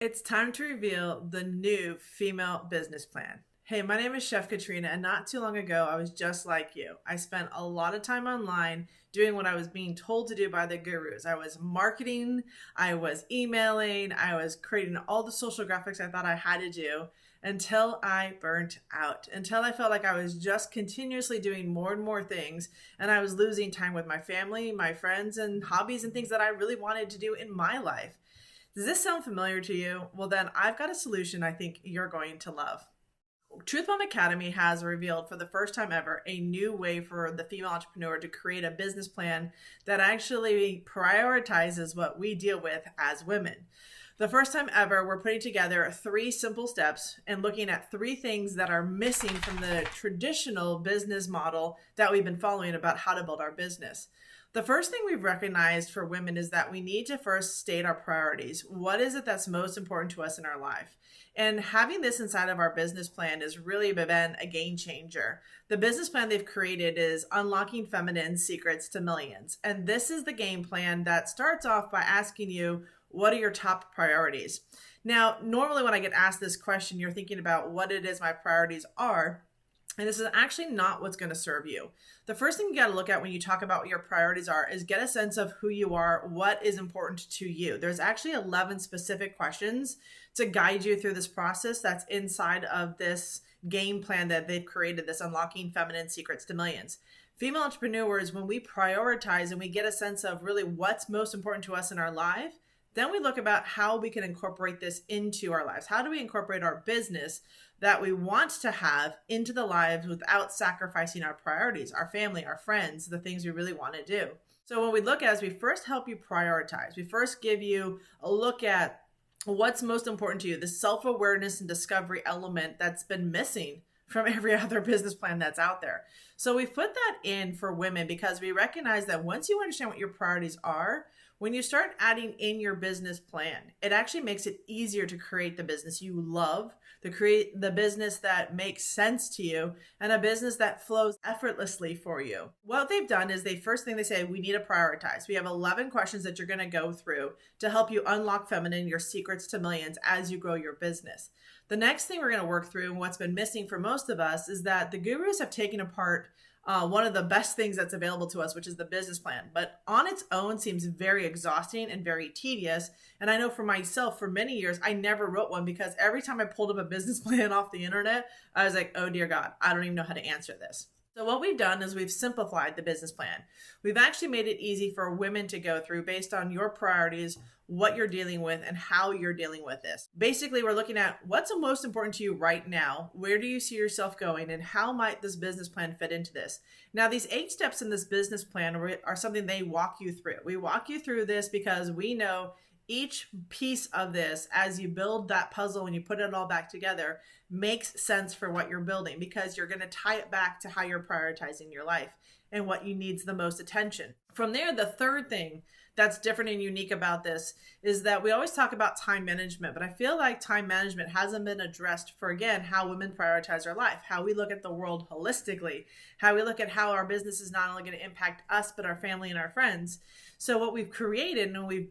It's time to reveal the new female business plan. Hey, my name is Chef Katrina, and not too long ago, I was just like you. I spent a lot of time online doing what I was being told to do by the gurus. I was marketing, I was emailing, I was creating all the social graphics I thought I had to do until I burnt out, until I felt like I was just continuously doing more and more things, and I was losing time with my family, my friends, and hobbies and things that I really wanted to do in my life. Does this sound familiar to you? Well, then I've got a solution I think you're going to love. Truth Bomb Academy has revealed for the first time ever a new way for the female entrepreneur to create a business plan that actually prioritizes what we deal with as women. The first time ever, we're putting together 3 simple steps and looking at 3 things that are missing from the traditional business model that we've been following about how to build our business. The first thing we've recognized for women is that we need to first state our priorities. What is it that's most important to us in our life? And having this inside of our business plan has really been a game changer. The business plan they've created is Unlocking Feminine Secrets to Millions. And this is the game plan that starts off by asking you, what are your top priorities? Now, normally when I get asked this question, you're thinking about what it is my priorities are. And this is actually not what's going to serve you. The first thing you got to look at when you talk about what your priorities are is get a sense of who you are, what is important to you. There's actually 11 specific questions to guide you through this process that's inside of this game plan that they've created, this Unlocking Feminine Secrets to Millions. Female entrepreneurs, when we prioritize and we get a sense of really what's most important to us in our life, then we look about how we can incorporate this into our lives. How do we incorporate our business that we want to have into the lives without sacrificing our priorities, our family, our friends, the things we really want to do? So when we look at it, we first help you prioritize. We first give you a look at what's most important to you, the self-awareness and discovery element that's been missing from every other business plan that's out there. So we've put that in for women because we recognize that once you understand what your priorities are, when you start adding in your business plan, it actually makes it easier to create the business you love, to create the business that makes sense to you, and a business that flows effortlessly for you. What they've done is first thing they say, we need to prioritize. We have 11 questions that you're going to go through to help you unlock feminine, your secrets to millions as you grow your business. The next thing we're going to work through, and what's been missing for most of us, is that the gurus have taken apart one of the best things that's available to us, which is the business plan. But on its own seems very exhausting and very tedious. And I know for myself, for many years, I never wrote one because every time I pulled up a business plan off the internet, I was like, oh dear God, I don't even know how to answer this. So what we've done is we've simplified the business plan. We've actually made it easy for women to go through based on your priorities, what you're dealing with, and how you're dealing with this. Basically, we're looking at what's the most important to you right now, where do you see yourself going, and how might this business plan fit into this? Now, these 8 steps in this business plan are something they walk you through. We walk you through this because we know each piece of this, as you build that puzzle and you put it all back together, makes sense for what you're building because you're going to tie it back to how you're prioritizing your life and what you needs the most attention. From there, the third thing that's different and unique about this is that we always talk about time management, but I feel like time management hasn't been addressed for, again, how women prioritize our life, how we look at the world holistically, how we look at how our business is not only going to impact us, but our family and our friends. So what we've created and we've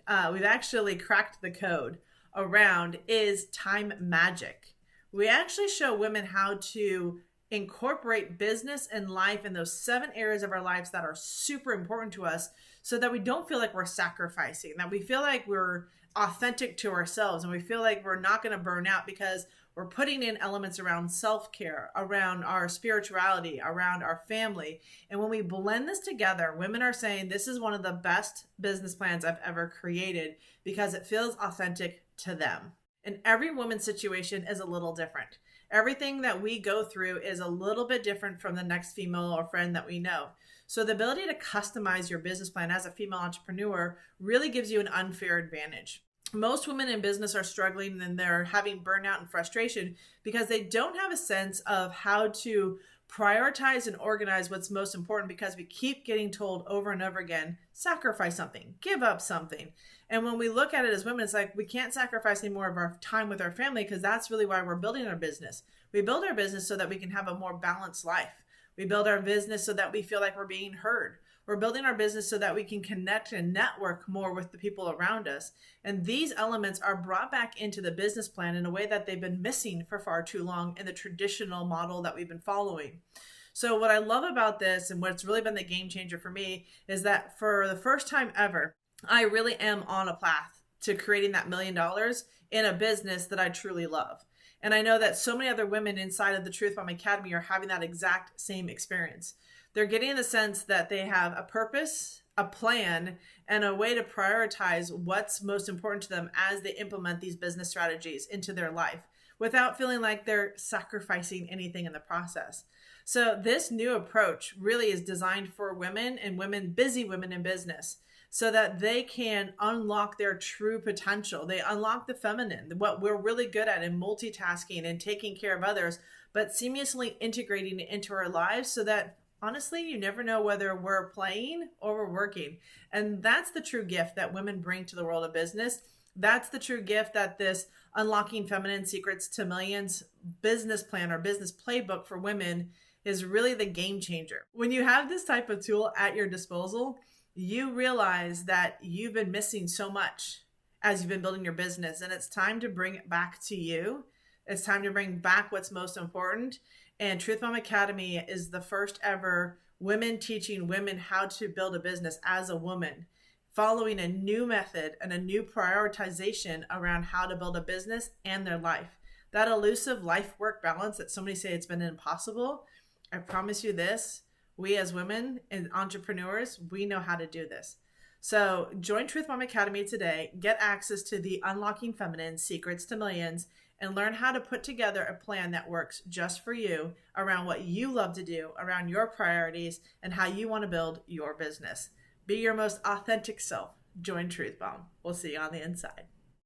actually cracked the code around is time magic. We actually show women how to incorporate business and life in those 7 areas of our lives that are super important to us so that we don't feel like we're sacrificing, that we feel like we're authentic to ourselves and we feel like we're not going to burn out because we're putting in elements around self-care, around our spirituality, around our family. And when we blend this together, women are saying this is one of the best business plans I've ever created because it feels authentic to them. And every woman's situation is a little different. Everything that we go through is a little bit different from the next female or friend that we know. So the ability to customize your business plan as a female entrepreneur really gives you an unfair advantage. Most women in business are struggling and they're having burnout and frustration because they don't have a sense of how to prioritize and organize what's most important because we keep getting told over and over again, sacrifice something, give up something. And when we look at it as women, it's like we can't sacrifice any more of our time with our family because that's really why we're building our business. We build our business so that we can have a more balanced life. We build our business so that we feel like we're being heard. We're building our business so that we can connect and network more with the people around us. And these elements are brought back into the business plan in a way that they've been missing for far too long in the traditional model that we've been following. So what I love about this, and what's really been the game changer for me, is that for the first time ever, I really am on a path to creating that $1 million in a business that I truly love. And I know that so many other women inside of the Truth Bomb Academy are having that exact same experience. They're getting the sense that they have a purpose, a plan, and a way to prioritize what's most important to them as they implement these business strategies into their life without feeling like they're sacrificing anything in the process. So this new approach really is designed for women and busy women in business, so that they can unlock their true potential. They unlock the feminine, what we're really good at in multitasking and taking care of others, but seamlessly integrating it into our lives so that honestly, you never know whether we're playing or we're working. And that's the true gift that women bring to the world of business. That's the true gift that this Unlocking Feminine Secrets to Millions business plan or business playbook for women is really the game changer. When you have this type of tool at your disposal, you realize that you've been missing so much as you've been building your business, and it's time to bring it back to you. It's time to bring back what's most important. And Truth Bomb Academy is the first ever women teaching women how to build a business as a woman, following a new method and a new prioritization around how to build a business and their life. That elusive life-work balance that so many say it's been impossible, I promise you this, we as women and entrepreneurs, we know how to do this. So join Truth Bomb Academy today, get access to the Unlocking Feminine Secrets to Millions, and learn how to put together a plan that works just for you around what you love to do, around your priorities, and how you want to build your business. Be your most authentic self. Join Truth Bomb. We'll see you on the inside.